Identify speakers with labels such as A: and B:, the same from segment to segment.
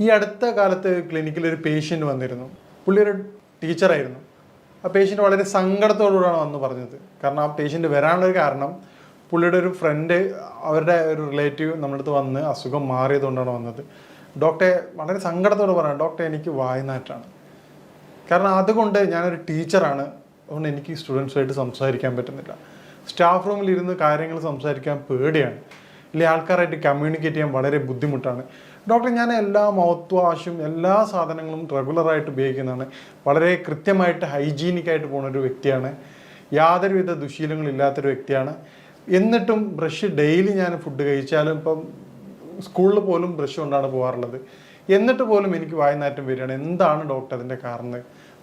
A: ഈ അടുത്ത കാലത്ത് ക്ലിനിക്കിൽ ഒരു പേഷ്യൻ്റ് വന്നിരുന്നു. പുള്ളി ഒരു ടീച്ചറായിരുന്നു. ആ പേഷ്യൻ്റ് വളരെ സങ്കടത്തോടുകൂടിയാണ് വന്ന് പറഞ്ഞത്. കാരണം ആ പേഷ്യൻ്റ് വരാനുള്ളൊരു കാരണം പുള്ളിയുടെ ഒരു ഫ്രണ്ട്, അവരുടെ ഒരു റിലേറ്റീവ് നമ്മുടെ അടുത്ത് വന്ന് അസുഖം മാറിയതുകൊണ്ടാണ് വന്നത്. ഡോക്ടറെ വളരെ സങ്കടത്തോട് പറയാം, ഡോക്ടറെ എനിക്ക് വായ്നാറ്റാണ്. കാരണം അതുകൊണ്ട് ഞാനൊരു ടീച്ചറാണ്, അതുകൊണ്ട് എനിക്ക് സ്റ്റുഡൻസുമായിട്ട് സംസാരിക്കാൻ പറ്റുന്നില്ല. സ്റ്റാഫ് റൂമിൽ ഇരുന്ന് കാര്യങ്ങൾ സംസാരിക്കാൻ പേടിയാണ്, ഇല്ലേ ആൾക്കാരായിട്ട് കമ്മ്യൂണിക്കേറ്റ് ചെയ്യാൻ വളരെ ബുദ്ധിമുട്ടാണ്. ഡോക്ടർ, ഞാൻ എല്ലാ മൗത്ത് വാഷും എല്ലാ സാധനങ്ങളും റെഗുലറായിട്ട് ഉപയോഗിക്കുന്നതാണ്, വളരെ കൃത്യമായിട്ട് ഹൈജീനിക്കായിട്ട് പോകുന്ന ഒരു വ്യക്തിയാണ്, യാതൊരുവിധ ദുശീലങ്ങളില്ലാത്തൊരു വ്യക്തിയാണ്. എന്നിട്ടും ബ്രഷ് ഡെയിലി ഞാൻ ഫുഡ് കഴിച്ചാലും ഇപ്പം സ്കൂളിൽ പോലും ബ്രഷ് കൊണ്ടാണ് പോകാറുള്ളത്, എന്നിട്ട് പോലും എനിക്ക് വായ്നാറ്റം വരികയാണ്. എന്താണ് ഡോക്ടർ അതിൻ്റെ കാരണം?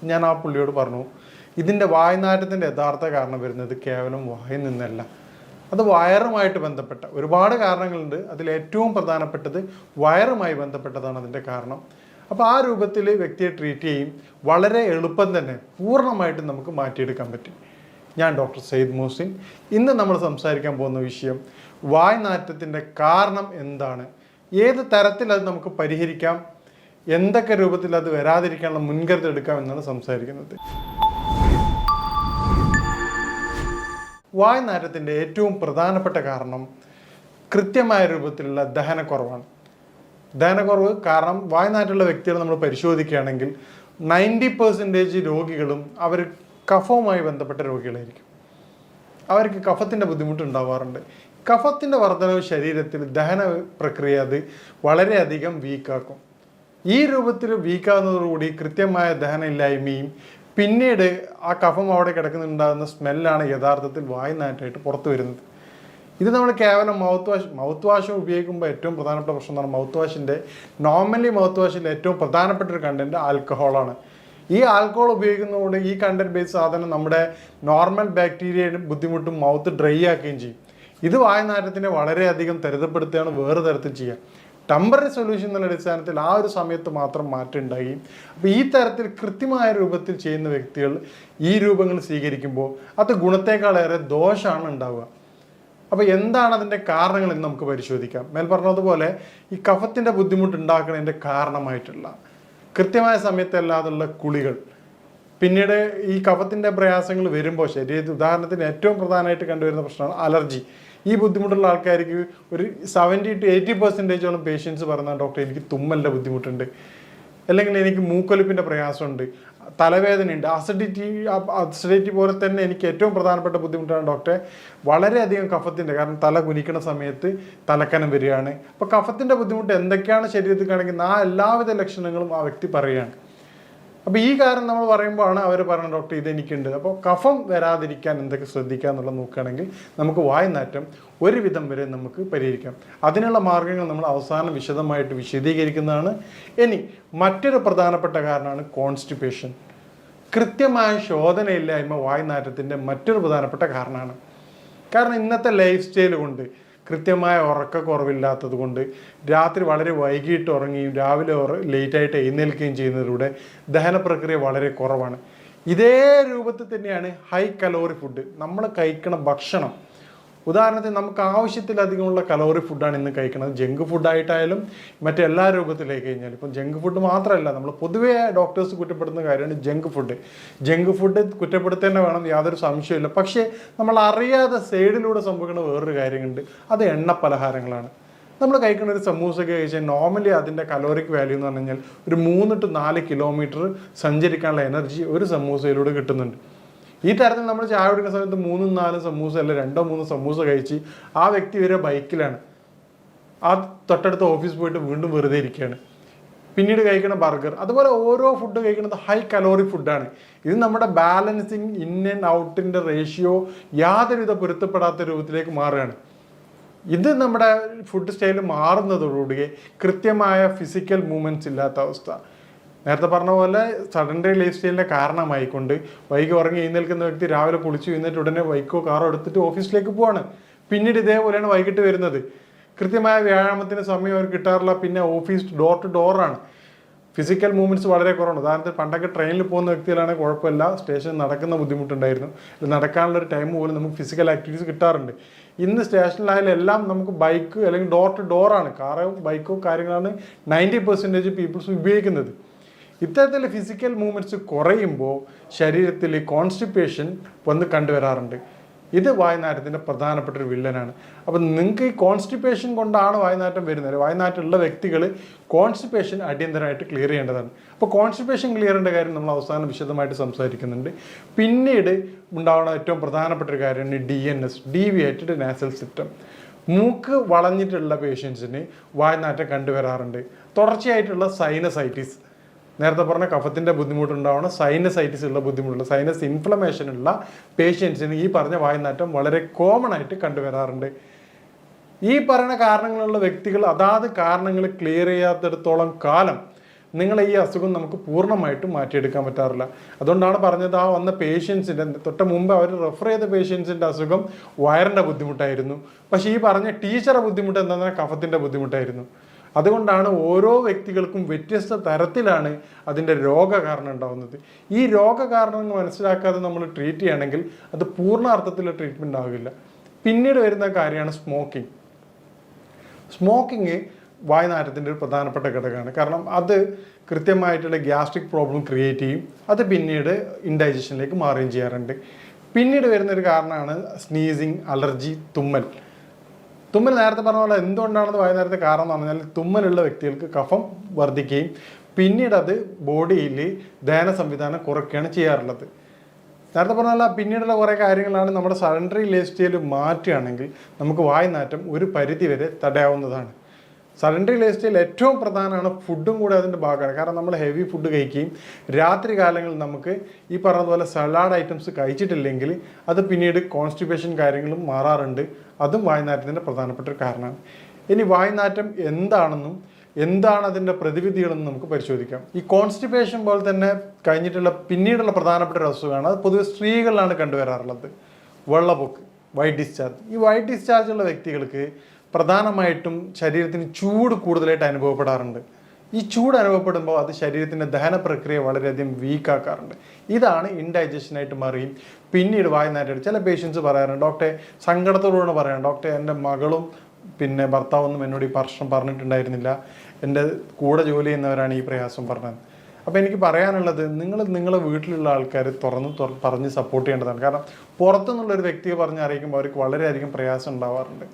A: ഞാൻ ആ പുള്ളിയോട് പറഞ്ഞു, ഇതിൻ്റെ വായ്നാറ്റത്തിൻ്റെ യഥാർത്ഥ കാരണം വരുന്നത് കേവലം വായിൽ നിന്നല്ല, അത് വയറുമായിട്ട് ബന്ധപ്പെട്ട ഒരുപാട് കാരണങ്ങളുണ്ട്. അതിലേറ്റവും പ്രധാനപ്പെട്ടത് വയറുമായി ബന്ധപ്പെട്ടതാണ് അതിൻ്റെ കാരണം. അപ്പോൾ ആ രൂപത്തിൽ വ്യക്തിയെ ട്രീറ്റ് ചെയ്യും, വളരെ എളുപ്പം തന്നെ പൂർണ്ണമായിട്ടും നമുക്ക് മാറ്റിയെടുക്കാൻ പറ്റും. ഞാൻ ഡോക്ടർ സയ്യിദ് മുഹസിൻ. ഇന്ന് നമ്മൾ സംസാരിക്കാൻ പോകുന്ന വിഷയം വായ്നാറ്റത്തിൻ്റെ കാരണം എന്താണ്, ഏത് തരത്തിൽ അത് നമുക്ക് പരിഹരിക്കാം, എന്തൊക്കെ രൂപത്തിൽ അത് വരാതിരിക്കാനുള്ള മുൻകരുതൽ എടുക്കാം എന്നാണ് സംസാരിക്കുന്നത്. വായ്നാറ്റത്തിൻ്റെ ഏറ്റവും പ്രധാനപ്പെട്ട കാരണം കൃത്യമായ രൂപത്തിലുള്ള ദഹനക്കുറവാണ്. ദഹനക്കുറവ് കാരണം വായ്നാറ്റുള്ള വ്യക്തികളെ നമ്മൾ പരിശോധിക്കുകയാണെങ്കിൽ 90% രോഗികളും അവർ കഫവുമായി ബന്ധപ്പെട്ട രോഗികളായിരിക്കും. അവർക്ക് കഫത്തിൻ്റെ ബുദ്ധിമുട്ടുണ്ടാവാറുണ്ട്. കഫത്തിൻ്റെ വർധനവ് ശരീരത്തിൽ ദഹന പ്രക്രിയ അത് വളരെയധികം വീക്കാക്കും. ഈ രൂപത്തിൽ വീക്കാവുന്നതോടുകൂടി കൃത്യമായ ദഹനമില്ലായ്മയും പിന്നീട് ആ കഫം അവിടെ കിടക്കുന്നുണ്ടാകുന്ന സ്മെല്ലാണ് യഥാർത്ഥത്തിൽ വായ്നാറ്റായിട്ട് പുറത്തു വരുന്നത്. ഇത് നമ്മൾ കേവലം മൗത്ത് വാഷ് ഉപയോഗിക്കുമ്പോൾ ഏറ്റവും പ്രധാനപ്പെട്ട പ്രശ്നം എന്ന് പറഞ്ഞാൽ മൗത്ത് വാഷിൻ്റെ മൗത്ത് വാഷിൻ്റെ ഏറ്റവും പ്രധാനപ്പെട്ട ഒരു കണ്ടൻറ്റ് ആൽക്കഹോളാണ്. ഈ ആൽക്കഹോൾ ഉപയോഗിക്കുന്നതോടെ ഈ കണ്ടൻറ്റ് ബേസ് സാധനം നമ്മുടെ നോർമൽ ബാക്ടീരിയയുടെ ബുദ്ധിമുട്ടും മൗത്ത് ഡ്രൈ ആക്കുകയും ചെയ്യും. ഇത് വായ്നാറ്റത്തിനെ വളരെയധികം ത്വരിതപ്പെടുത്തുകയാണ് വേറെ തരത്തിൽ ചെയ്യുക. ടെമ്പററി സൊല്യൂഷൻ എന്നുള്ള അടിസ്ഥാനത്തിൽ ആ ഒരു സമയത്ത് മാത്രം മാറ്റം ഉണ്ടാകുകയും, അപ്പോൾ ഈ തരത്തിൽ കൃത്യമായ രൂപത്തിൽ ചെയ്യുന്ന വ്യക്തികൾ ഈ രൂപങ്ങൾ സ്വീകരിക്കുമ്പോൾ അത് ഗുണത്തേക്കാളേറെ ദോഷമാണ് ഉണ്ടാവുക. അപ്പോൾ എന്താണ് അതിൻ്റെ കാരണങ്ങൾ എന്ന് നമുക്ക് പരിശോധിക്കാം. മേൽ പറഞ്ഞതുപോലെ ഈ കഫത്തിൻ്റെ ബുദ്ധിമുട്ട് ഉണ്ടാക്കുന്നതിൻ്റെ കാരണമായിട്ടുള്ള കൃത്യമായ സമയത്തല്ലാതുള്ള കുളികൾ, പിന്നീട് ഈ കഫത്തിൻ്റെ പ്രയാസങ്ങൾ വരുമ്പോൾ ശരീരത്തിൽ ഉദാഹരണത്തിന് ഏറ്റവും പ്രധാനമായിട്ട് കണ്ടുവരുന്ന പ്രശ്നമാണ് അലർജി. ഈ ബുദ്ധിമുട്ടുള്ള ആൾക്കാർക്ക് ഒരു 70 to 80% പേഷ്യൻസ് പറയുന്നത്, ഡോക്ടർ എനിക്ക് തുമ്മലിൻ്റെ ബുദ്ധിമുട്ടുണ്ട്, അല്ലെങ്കിൽ എനിക്ക് മൂക്കൊലിപ്പിൻ്റെ പ്രയാസമുണ്ട്, തലവേദനയുണ്ട്, അസിഡിറ്റി പോലെ തന്നെ എനിക്ക് ഏറ്റവും പ്രധാനപ്പെട്ട ബുദ്ധിമുട്ടാണ് ഡോക്ടറെ വളരെയധികം കഫത്തിൻ്റെ, കാരണം തല കുനിക്കുന്ന സമയത്ത് തലക്കനം വരികയാണ്. അപ്പോൾ കഫത്തിൻ്റെ ബുദ്ധിമുട്ട് എന്തൊക്കെയാണ് ശരീരത്തിൽ കാണിക്കുന്നത് ആ എല്ലാവിധ ലക്ഷണങ്ങളും ആ വ്യക്തി പറയുകയാണ്. അപ്പോൾ ഈ കാരണം നമ്മൾ പറയുമ്പോഴാണ് അവർ പറയുന്നത്, ഡോക്ടർ ഇതെനിക്കുണ്ട്. അപ്പോൾ കഫം വരാതിരിക്കാൻ എന്തൊക്കെ ശ്രദ്ധിക്കുക എന്നുള്ളത് നോക്കുകയാണെങ്കിൽ നമുക്ക് വായ്നാറ്റം ഒരുവിധം വരെ നമുക്ക് പരിഹരിക്കാം. അതിനുള്ള മാർഗ്ഗങ്ങൾ നമ്മൾ അവസാനം വിശദമായിട്ട് വിശദീകരിക്കുന്നതാണ്. ഇനി മറ്റൊരു പ്രധാനപ്പെട്ട കാരണമാണ് കോൺസ്റ്റിപ്പേഷൻ. കൃത്യമായ ശോധനയില്ലായ്മ വായ്നാറ്റത്തിൻ്റെ മറ്റൊരു പ്രധാനപ്പെട്ട കാരണമാണ്. കാരണം ഇന്നത്തെ ലൈഫ് സ്റ്റൈൽ കൊണ്ട്, കൃത്യമായ ഉറക്കക്കുറവില്ലാത്തത് കൊണ്ട്, രാത്രി വളരെ വൈകിട്ട് ഉറങ്ങുകയും രാവിലെ ലേറ്റായിട്ട് എഴുന്നേൽക്കുകയും ചെയ്യുന്നതിലൂടെ ദഹന പ്രക്രിയ വളരെ കുറവാണ്. ഇതേ രൂപത്തിൽ തന്നെയാണ് ഹൈ കലോറി ഫുഡ്. നമ്മൾ കഴിക്കുന്ന ഭക്ഷണം, ഉദാഹരണത്തിന് നമുക്ക് ആവശ്യത്തിലധികമുള്ള കലോറി ഫുഡാണ് ഇന്ന് കഴിക്കുന്നത്. ജങ്ക് ഫുഡായിട്ടായാലും മറ്റെല്ലാ രൂപത്തിലേക്ക് കഴിഞ്ഞാൽ, ഇപ്പം ജങ്ക് ഫുഡ് മാത്രമല്ല, നമ്മൾ പൊതുവേ ഡോക്ടേഴ്സ് കുറ്റപ്പെടുന്ന കാര്യമാണ് ജങ്ക് ഫുഡ് കുറ്റപ്പെടുത്തേണ്ട വേണം, യാതൊരു സംശയമില്ല. പക്ഷേ നമ്മൾ അറിയാതെ സൈഡിലൂടെ സംഭവിക്കുന്ന വേറൊരു കാര്യമുണ്ട്, അത് എണ്ണ പലഹാരങ്ങളാണ്. നമ്മൾ കഴിക്കുന്ന ഒരു സമൂസയൊക്കെ കഴിച്ചാൽ നോർമലി അതിൻ്റെ കലോറിക് വാല്യൂ എന്ന് പറഞ്ഞു കഴിഞ്ഞാൽ ഒരു 3 to 4 കിലോമീറ്റർ സഞ്ചരിക്കാനുള്ള എനർജി ഒരു സമൂസയിലൂടെ കിട്ടുന്നുണ്ട്. ഈ തരത്തിൽ നമ്മൾ ചായ കുടിക്കുന്ന സമയത്ത് 3-4 സമൂസ അല്ല 2-3 സമൂസ കഴിച്ച് ആ വ്യക്തി വരെ ബൈക്കിലാണ്, ആ തൊട്ടടുത്ത ഓഫീസ് പോയിട്ട് വീണ്ടും വെറുതെ ഇരിക്കുകയാണ്. പിന്നീട് കഴിക്കുന്ന ബർഗർ, അതുപോലെ ഓരോ ഫുഡ് കഴിക്കുന്നത് ഹൈ കലോറി ഫുഡാണ്. ഇത് നമ്മുടെ ബാലൻസിങ് ഇൻ ആൻഡ് ഔട്ടിൻ്റെ റേഷ്യോ യാതൊരുവിധ പൊരുത്തപ്പെടാത്ത രൂപത്തിലേക്ക് മാറുകയാണ്. ഇത് നമ്മുടെ ഫുഡ് സ്റ്റൈൽ മാറുന്നതോടുകൂടി കൃത്യമായ ഫിസിക്കൽ മൂവ്മെൻറ്റ്സ് ഇല്ലാത്ത അവസ്ഥ, നേരത്തെ പറഞ്ഞ പോലെ സഡൻഡറി ലൈഫ് സ്റ്റൈലിൻ്റെ കാരണമായിക്കൊണ്ട് വൈകി ഉറങ്ങി എഴുന്നേൽക്കുന്ന വ്യക്തി രാവിലെ കുളിച്ച് എഴുന്നേറ്റ് ഉടനെ ബൈക്കോ കാറോ എടുത്തിട്ട് ഓഫീസിലേക്ക് പോവാണ്. പിന്നീട് ഇതേപോലെയാണ് വൈകിട്ട് വരുന്നത്. കൃത്യമായ വ്യായാമത്തിന് സമയം അവർ കിട്ടാറില്ല. പിന്നെ ഓഫീസ് ഡോർ ടു ഡോറാണ്. ഫിസിക്കൽ മൂവ്മെൻറ്റ്സ് വളരെ കുറവാണ്. ഉദാഹരണത്തിന് പണ്ടൊക്കെ ട്രെയിനിൽ പോകുന്ന വ്യക്തികളാണെങ്കിൽ കുഴപ്പമില്ല, സ്റ്റേഷനിൽ നടക്കുന്ന ബുദ്ധിമുട്ടുണ്ടായിരുന്നു, നടക്കാനുള്ളൊരു ടൈം പോലും നമുക്ക് ഫിസിക്കൽ ആക്ടിവിറ്റീസ് കിട്ടാറുണ്ട്. ഇന്ന് സ്റ്റേഷനിലായാലും എല്ലാം നമുക്ക് ബൈക്ക് അല്ലെങ്കിൽ ഡോർ ടു ഡോറാണ്, കാറോ ബൈക്കോ കാര്യങ്ങളാണ് 90% പീപ്പിൾസ് ഉപയോഗിക്കുന്നത്. ഇത്തരത്തിൽ ഫിസിക്കൽ മൂവ്മെൻറ്റ്സ് കുറയുമ്പോൾ ശരീരത്തിൽ കോൺസ്റ്റിപ്പേഷൻ വന്ന് കണ്ടുവരാറുണ്ട്. ഇത് വായുനാറ്റത്തിൻ്റെ പ്രധാനപ്പെട്ട ഒരു വില്ലനാണ്. അപ്പം നിങ്ങൾക്ക് ഈ കോൺസ്റ്റിപ്പേഷൻ കൊണ്ടാണ് വായുനാറ്റം വരുന്നത്. വായുനാറ്റമുള്ള വ്യക്തികൾ കോൺസ്റ്റിപ്പേഷൻ അടിയന്തരമായിട്ട് ക്ലിയർ ചെയ്യേണ്ടതാണ്. അപ്പോൾ കോൺസ്റ്റിപ്പേഷൻ ക്ലിയർ ചെയ്യേണ്ട കാര്യം നമ്മൾ അവസാനം വിശദമായിട്ട് സംസാരിക്കുന്നുണ്ട്. പിന്നീട് ഉണ്ടാവുന്ന ഏറ്റവും പ്രധാനപ്പെട്ട ഒരു കാര്യമാണ് DNS, ഡീവിയേറ്റഡ് നാസൽ സിസ്റ്റം. മൂക്ക് വളഞ്ഞിട്ടുള്ള പേഷ്യൻസിന് വായുനാറ്റം കണ്ടുവരാറുണ്ട്. തുടർച്ചയായിട്ടുള്ള സൈനസൈറ്റിസ്, നേരത്തെ പറഞ്ഞ കഫത്തിൻ്റെ ബുദ്ധിമുട്ടുണ്ടാവണം, സൈനസൈറ്റിസ് ഉള്ള ബുദ്ധിമുട്ടുള്ള സൈനസ് ഇൻഫ്ലമേഷൻ ഉള്ള പേഷ്യൻസിന് ഈ പറഞ്ഞ വായുനാറ്റം വളരെ കോമൺ ആയിട്ട് കണ്ടുവരാറുണ്ട്. ഈ പറയുന്ന കാരണങ്ങളുള്ള വ്യക്തികൾ അതാത് കാരണങ്ങൾ ക്ലിയർ ചെയ്യാത്തിടത്തോളം കാലം നിങ്ങളെ ഈ അസുഖം നമുക്ക് പൂർണ്ണമായിട്ടും മാറ്റിയെടുക്കാൻ പറ്റാറില്ല. അതുകൊണ്ടാണ് പറഞ്ഞത്, ആ വന്ന പേഷ്യൻസിൻ്റെ തൊട്ട് മുമ്പ് അവർ റെഫർ ചെയ്ത പേഷ്യൻസിൻ്റെ അസുഖം വയറിൻ്റെ ബുദ്ധിമുട്ടായിരുന്നു. പക്ഷേ ഈ പറഞ്ഞ ടീച്ചറെ ബുദ്ധിമുട്ട് എന്താണെന്ന് കഫത്തിൻ്റെ ബുദ്ധിമുട്ടായിരുന്നു. അതുകൊണ്ടാണ് ഓരോ വ്യക്തികൾക്കും വ്യത്യസ്ത തരത്തിലാണ് അതിൻ്റെ രോഗകാരണം ഉണ്ടാകുന്നത്. ഈ രോഗകാരണങ്ങൾ മനസ്സിലാക്കാതെ നമ്മൾ ട്രീറ്റ് ചെയ്യുകയാണെങ്കിൽ അത് പൂർണ്ണ അർത്ഥത്തിലുള്ള ട്രീറ്റ്മെൻറ്റ് ആകില്ല. പിന്നീട് വരുന്ന കാര്യമാണ് സ്മോക്കിംഗ്. സ്മോക്കിങ് വായുനാറ്റത്തിൻ്റെ ഒരു പ്രധാനപ്പെട്ട ഘടകമാണ്. കാരണം അത് കൃത്യമായിട്ടുള്ള ഗ്യാസ്ട്രിക് പ്രോബ്ലം ക്രിയേറ്റ് ചെയ്യും. അത് പിന്നീട് ഇൻഡൈജഷനിലേക്ക് മാറുകയും ചെയ്യാറുണ്ട്. പിന്നീട് വരുന്നൊരു കാരണമാണ് സ്നീസിങ്, അലർജി, തുമ്മൽ. തുമ്മൽ നേരത്തെ പറഞ്ഞ പോലെ എന്തുകൊണ്ടാണെന്ന് വായുനാറ്റത്തെ കാരണം എന്ന് പറഞ്ഞാൽ തുമ്മലുള്ള വ്യക്തികൾക്ക് കഫം വർദ്ധിക്കുകയും പിന്നീട് അത് ബോഡിയിൽ ദഹന സംവിധാനം കുറയ്ക്കുകയാണ് ചെയ്യാറുള്ളത്. നേരത്തെ പറഞ്ഞാൽ പിന്നീടുള്ള കുറേ കാര്യങ്ങളാണ് നമ്മുടെ സഡൻഡറി ലൈഫ് സ്റ്റൈൽ മാറ്റുകയാണെങ്കിൽ നമുക്ക് വായുനാറ്റം ഒരു പരിധി വരെ തടയാവുന്നതാണ്. സഡൻഡറി ലൈഫ് സ്റ്റൈൽ ഏറ്റവും പ്രധാനമാണ്, ഫുഡും കൂടെ അതിൻ്റെ ഭാഗമാണ്. കാരണം നമ്മൾ ഹെവി ഫുഡ് കഴിക്കുകയും രാത്രി കാലങ്ങളിൽ നമുക്ക് ഈ പറഞ്ഞതുപോലെ സലാഡ് ഐറ്റംസ് കഴിച്ചിട്ടില്ലെങ്കിൽ അത് പിന്നീട് കോൺസ്റ്റിപ്പേഷൻ കാര്യങ്ങളും മാറാറുണ്ട്. അതും വായുനാറ്റത്തിൻ്റെ പ്രധാനപ്പെട്ട ഒരു കാരണമാണ്. ഇനി വായുനാറ്റം എന്താണെന്നും എന്താണ് അതിൻ്റെ പ്രതിവിധികളെന്നും നമുക്ക് പരിശോധിക്കാം. ഈ കോൺസ്റ്റിപ്പേഷൻ പോലെ തന്നെ കഴിഞ്ഞിട്ടുള്ള പിന്നീടുള്ള പ്രധാനപ്പെട്ട ഒരു അസുഖമാണ്, അത് പൊതുവെ സ്ത്രീകളിലാണ് കണ്ടുവരാറുള്ളത്, വെള്ളപ്പൊക്ക്, വൈറ്റ് ഡിസ്ചാർജ്. ഈ വൈറ്റ് ഡിസ്ചാർജ് ഉള്ള വ്യക്തികൾക്ക് പ്രധാനമായിട്ടും ശരീരത്തിന് ചൂട് കൂടുതലായിട്ട് അനുഭവപ്പെടാറുണ്ട്. ഈ ചൂട് അനുഭവപ്പെടുമ്പോൾ അത് ശരീരത്തിൻ്റെ ദഹന പ്രക്രിയ വളരെയധികം വീക്കാക്കാറുണ്ട്. ഇതാണ് ഇൻഡൈജഷനായിട്ട് മാറുകയും പിന്നീട് വായുനാറ്റം. ചില പേഷ്യൻസ് പറയാറുണ്ട്, ഡോക്ടറെ സങ്കടത്തോടുകൂടെ പറയാം, ഡോക്ടറെ എൻ്റെ മകളും പിന്നെ ഭർത്താവൊന്നും എന്നോട് ഈ പ്രശ്നം പറഞ്ഞിട്ടുണ്ടായിരുന്നില്ല, എൻ്റെ കൂടെ ജോലി ചെയ്യുന്നവരാണ് ഈ പ്രയാസം പറഞ്ഞത്. അപ്പോൾ എനിക്ക് പറയാനുള്ളത്, നിങ്ങളെ വീട്ടിലുള്ള ആൾക്കാർ പറഞ്ഞ് സപ്പോർട്ട് ചെയ്യേണ്ടതാണ്. കാരണം പുറത്തുനിന്നുള്ളൊരു വ്യക്തിയെ പറഞ്ഞ് അറിയിക്കുമ്പോൾ അവർക്ക് വളരെയധികം പ്രയാസം ഉണ്ടാവാറുണ്ട്.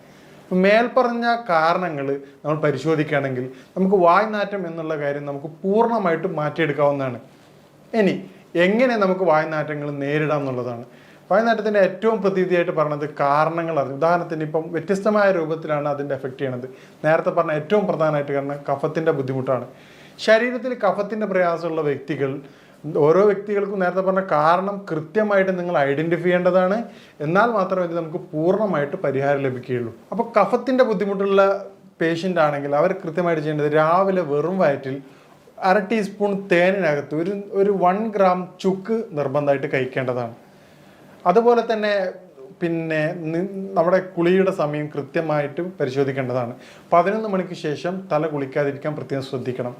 A: മേൽപ്പറഞ്ഞ കാരണങ്ങൾ നമ്മൾ പരിശോധിക്കുകയാണെങ്കിൽ നമുക്ക് വായുനാറ്റം എന്നുള്ള കാര്യം നമുക്ക് പൂർണ്ണമായിട്ടും മാറ്റിയെടുക്കാവുന്നതാണ്. ഇനി എങ്ങനെ നമുക്ക് വായുനാറ്റങ്ങൾ നേരിടാം എന്നുള്ളതാണ്. വായുനാറ്റത്തിൻ്റെ ഏറ്റവും പ്രതിവിധിയായിട്ട് പറഞ്ഞത് കാരണങ്ങൾ അറിഞ്ഞു. ഉദാഹരണത്തിന് ഇപ്പം വ്യത്യസ്തമായ രൂപത്തിലാണ് അതിൻ്റെ എഫക്റ്റ് ചെയ്യണത്. നേരത്തെ പറഞ്ഞ ഏറ്റവും പ്രധാനമായിട്ട് കാരണം കഫത്തിൻ്റെ ബുദ്ധിമുട്ടാണ്. ശരീരത്തിൽ കഫത്തിൻ്റെ പ്രയാസമുള്ള വ്യക്തികൾ, ഓരോ വ്യക്തികൾക്കും നേരത്തെ പറഞ്ഞ കാരണം കൃത്യമായിട്ട് നിങ്ങൾ ഐഡൻറ്റിഫൈ ചെയ്യേണ്ടതാണ്. എന്നാൽ മാത്രമേ ഇത് നമുക്ക് പൂർണ്ണമായിട്ട് പരിഹാരം ലഭിക്കുകയുള്ളൂ. അപ്പോൾ കഫത്തിൻ്റെ ബുദ്ധിമുട്ടുള്ള പേഷ്യൻ്റ് ആണെങ്കിൽ അവർ കൃത്യമായിട്ട് ചെയ്യേണ്ടത് രാവിലെ വെറും വയറ്റിൽ 1/2 ടീസ്പൂൺ തേനിനകത്ത് ഒരു 1 ഗ്രാം ചുക്ക് നിർബന്ധമായിട്ട് കഴിക്കേണ്ടതാണ്. അതുപോലെ തന്നെ പിന്നെ നമ്മുടെ കുളിയുടെ സമയം കൃത്യമായിട്ട് പരിശോധിക്കേണ്ടതാണ്. 11 മണിക്ക് ശേഷം തല കുളിക്കാതിരിക്കാൻ പ്രത്യേകം ശ്രദ്ധിക്കണം.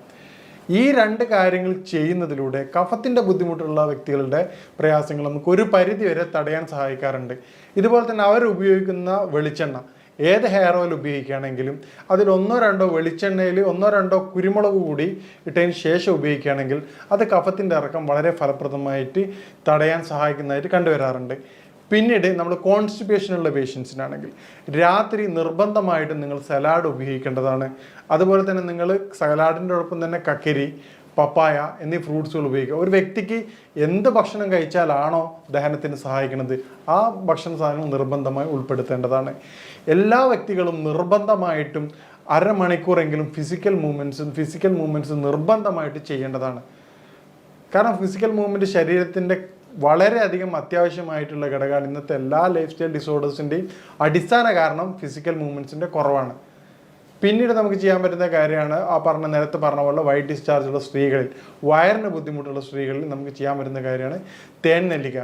A: ഈ 2 കാര്യങ്ങൾ ചെയ്യുന്നതിലൂടെ കഫത്തിൻ്റെ ബുദ്ധിമുട്ടുള്ള വ്യക്തികളുടെ പ്രയാസങ്ങൾ നമുക്ക് ഒരു പരിധി വരെ തടയാൻ സഹായിക്കാറുണ്ട്. ഇതുപോലെ തന്നെ അവർ ഉപയോഗിക്കുന്ന വെളിച്ചെണ്ണ, ഏത് ഹെയർ ഓയിൽ ഉപയോഗിക്കുകയാണെങ്കിലും അതിൽ 1-2 വെളിച്ചെണ്ണയിൽ 1-2 കുരുമുളക് കൂടി ഇട്ടതിന് ശേഷം ഉപയോഗിക്കുകയാണെങ്കിൽ അത് കഫത്തിൻ്റെ ഇറക്കം വളരെ ഫലപ്രദമായിട്ട് തടയാൻ സഹായിക്കുന്നതായിട്ട് കണ്ടുവരാറുണ്ട്. പിന്നീട് നമ്മൾ കോൺസ്റ്റിപ്പേഷനുള്ള പേഷ്യൻസിനാണെങ്കിൽ രാത്രി നിർബന്ധമായിട്ടും നിങ്ങൾ സലാഡ് ഉപയോഗിക്കേണ്ടതാണ്. അതുപോലെ തന്നെ നിങ്ങൾ സലാഡിൻ്റെ ഒപ്പം തന്നെ കക്കരി, പപ്പായ എന്നീ ഫ്രൂട്ട്സുകൾ ഉപയോഗിക്കുക. ഒരു വ്യക്തിക്ക് എന്ത് ഭക്ഷണം കഴിച്ചാലാണോ ദഹനത്തിന് സഹായിക്കുന്നത് ആ ഭക്ഷണ സാധനങ്ങൾ നിർബന്ധമായി ഉൾപ്പെടുത്തേണ്ടതാണ്. എല്ലാ വ്യക്തികളും നിർബന്ധമായിട്ടും 1/2 മണിക്കൂറെങ്കിലും ഫിസിക്കൽ മൂവ്മെൻറ്റ്സ് നിർബന്ധമായിട്ട് ചെയ്യേണ്ടതാണ്. കാരണം ഫിസിക്കൽ മൂവ്മെൻറ്റ് ശരീരത്തിൻ്റെ വളരെയധികം അത്യാവശ്യമായിട്ടുള്ള ഘടകമാണ്. ഇന്നത്തെ എല്ലാ ലൈഫ് സ്റ്റൈൽ ഡിസോർഡേഴ്സിൻ്റെയും അടിസ്ഥാന കാരണം ഫിസിക്കൽ മൂവ്മെൻറ്റ്സിൻ്റെ കുറവാണ്. പിന്നീട് നമുക്ക് ചെയ്യാൻ പറ്റുന്ന കാര്യമാണ് നേരത്തെ പറഞ്ഞ പോലെ വൈറ്റ് ഡിസ്ചാർജ് ഉള്ള സ്ത്രീകളിൽ, വയറിന് ബുദ്ധിമുട്ടുള്ള സ്ത്രീകളിൽ നമുക്ക് ചെയ്യാൻ പറ്റുന്ന കാര്യമാണ് തേൻ നെല്ലിക്ക.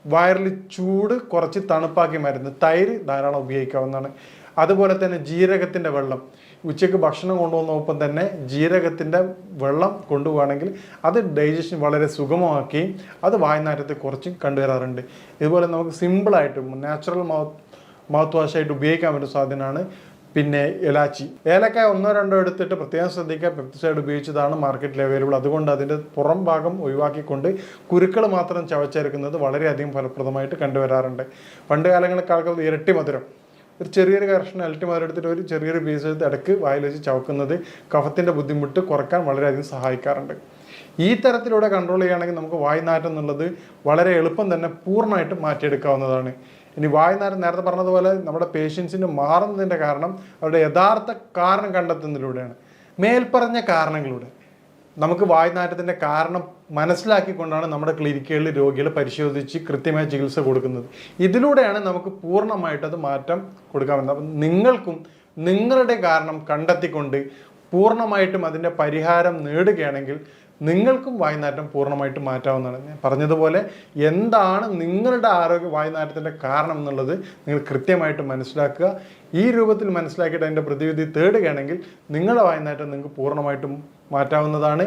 A: വയറിൽ ചൂട് കുറച്ച് തണുപ്പാക്കി മരുന്ന്, തൈര് ധാരാളം ഉപയോഗിക്കാവുന്നതാണ്. അതുപോലെ തന്നെ ജീരകത്തിൻ്റെ വെള്ളം. ഉച്ചയ്ക്ക് ഭക്ഷണം കൊണ്ടുപോകുന്നൊപ്പം തന്നെ ജീരകത്തിൻ്റെ വെള്ളം കൊണ്ടുപോവുകയാണെങ്കിൽ അത് ഡൈജഷൻ വളരെ സുഗമമാക്കുകയും അത് വായ്നാറ്റത്തെ കുറച്ചും കണ്ടുവരാറുണ്ട്. ഇതുപോലെ നമുക്ക് സിമ്പിളായിട്ട് നാച്ചുറൽ മൗത്ത് വാഷായിട്ട് ഉപയോഗിക്കാൻ പറ്റുന്ന സാധനമാണ് പിന്നെ ഇലാച്ചി. ഏലക്കായ 1-2 എടുത്തിട്ട് പ്രത്യേകം ശ്രദ്ധിക്കുക, പെപ്റ്റിസൈഡ് ഉപയോഗിച്ചതാണ് മാർക്കറ്റിൽ അവൈലബിൾ. അതുകൊണ്ട് അതിൻ്റെ പുറം ഭാഗം ഒഴിവാക്കിക്കൊണ്ട് കുരുക്കൾ മാത്രം ചവച്ചെടുക്കുന്നത് വളരെയധികം ഫലപ്രദമായിട്ട് കണ്ടുവരാറുണ്ട്. പണ്ട് കാലങ്ങളിലൊക്കെ ആൾക്കാർ ഇരട്ടി മധുരം, ഒരു ചെറിയൊരു കഷ്ണം ഇരട്ടി മധുരം എടുത്തിട്ട് ഒരു ചെറിയൊരു പീസ് എടുത്ത് ഇടയ്ക്ക് വായിൽ വെച്ച് ചവക്കുന്നത് കഫത്തിൻ്റെ ബുദ്ധിമുട്ട് കുറയ്ക്കാൻ വളരെയധികം സഹായിക്കാറുണ്ട്. ഈ തരത്തിലൂടെ കൺട്രോൾ ചെയ്യുകയാണെങ്കിൽ നമുക്ക് വായ്നാറ്റം എന്നുള്ളത് വളരെ എളുപ്പം തന്നെ പൂർണ്ണമായിട്ട് മാറ്റിയെടുക്കാവുന്നതാണ്. ഇനി വായ്നാറ്റം നേരത്തെ പറഞ്ഞതുപോലെ നമ്മുടെ പേഷ്യൻസിന് മാറുന്നതിൻ്റെ കാരണം അവരുടെ യഥാർത്ഥ കാരണം കണ്ടെത്തുന്നതിലൂടെയാണ്. മേൽപ്പറഞ്ഞ കാരണങ്ങളിലൂടെ നമുക്ക് വായ്നാറ്റത്തിൻ്റെ കാരണം മനസ്സിലാക്കിക്കൊണ്ടാണ് നമ്മുടെ ക്ലിനിക്കുകളിൽ രോഗികളെ പരിശോധിച്ച് കൃത്യമായ ചികിത്സ കൊടുക്കുന്നത്. ഇതിലൂടെയാണ് നമുക്ക് പൂർണ്ണമായിട്ട് അത് മാറ്റം കൊടുക്കാൻ പറ്റുന്നത്. അപ്പം നിങ്ങൾക്കും നിങ്ങളുടെ കാരണം കണ്ടെത്തിക്കൊണ്ട് പൂർണ്ണമായിട്ടും അതിൻ്റെ പരിഹാരം നേടുകയാണെങ്കിൽ നിങ്ങൾക്കും വായ്നാറ്റം പൂർണ്ണമായിട്ട് മാറ്റാവുന്നതാണ്. ഞാൻ പറഞ്ഞതുപോലെ എന്താണ് നിങ്ങളുടെ വായ്നാറ്റത്തിൻ്റെ കാരണം എന്നുള്ളത് നിങ്ങൾ കൃത്യമായിട്ട് മനസ്സിലാക്കുക. ഈ രൂപത്തിൽ മനസ്സിലാക്കിയിട്ട് അതിൻ്റെ പ്രതിവിധി തേടുകയാണെങ്കിൽ നിങ്ങളുടെ വായ്നാറ്റം നിങ്ങൾക്ക് പൂർണ്ണമായിട്ടും മാറ്റാവുന്നതാണ്.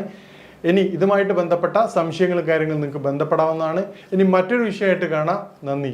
A: ഇനി ഇതുമായിട്ട് ബന്ധപ്പെട്ട സംശയങ്ങളും കാര്യങ്ങളും നിങ്ങൾക്ക് ബന്ധപ്പെടാവുന്നതാണ്. ഇനി മറ്റൊരു വിഷയമായിട്ട് കാണാം. നന്ദി.